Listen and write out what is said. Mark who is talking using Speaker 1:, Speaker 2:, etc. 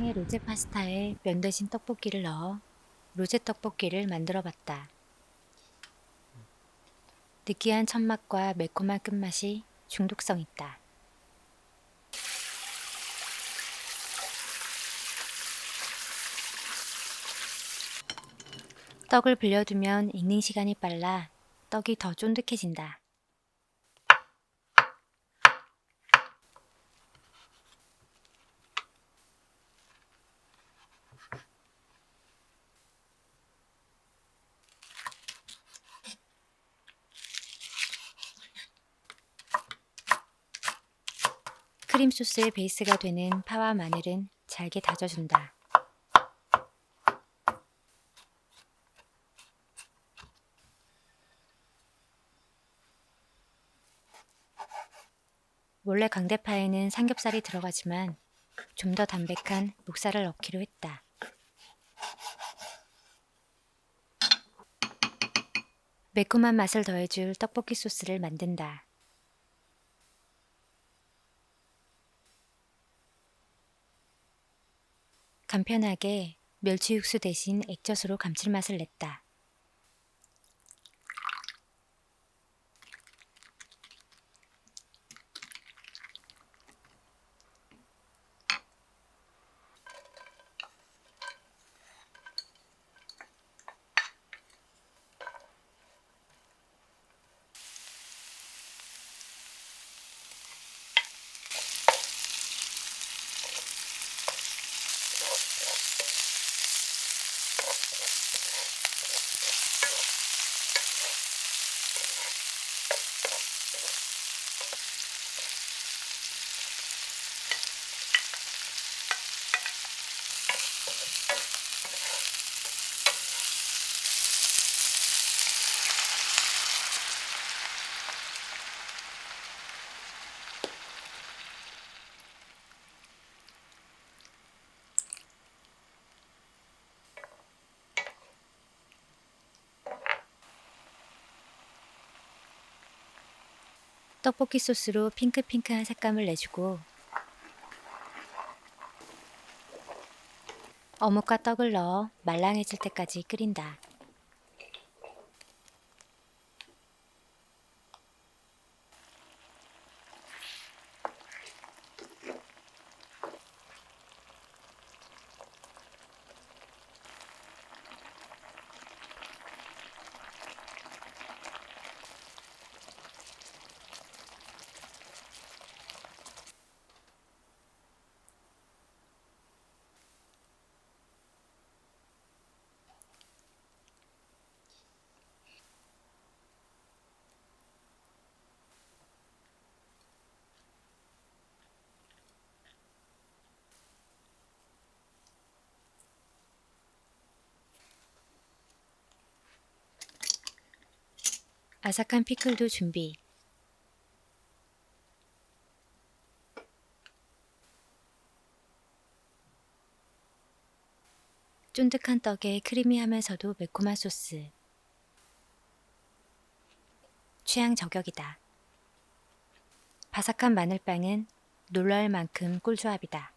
Speaker 1: 간장의 로제 파스타에 면 대신 떡볶이를 넣어 로제 떡볶이를 만들어 봤다. 느끼한 첫맛과 매콤한 끝맛이 중독성 있다. 떡을 불려두면 익는 시간이 빨라 떡이 더 쫀득해진다. 크림 소스의 베이스가 되는 파와 마늘은 잘게 다져준다. 원래 강대파에는 삼겹살이 들어가지만 좀 더 담백한 목살을 넣기로 했다. 매콤한 맛을 더해줄 떡볶이 소스를 만든다. 간편하게 멸치 육수 대신 액젓으로 감칠맛을 냈다. 떡볶이 소스로 핑크핑크한 색감을 내주고 어묵과 떡을 넣어 말랑해질 때까지 끓인다. 아삭한 피클도 준비. 쫀득한 떡에 크리미하면서도 매콤한 소스. 취향 저격이다. 바삭한 마늘빵은 놀라울 만큼 꿀조합이다.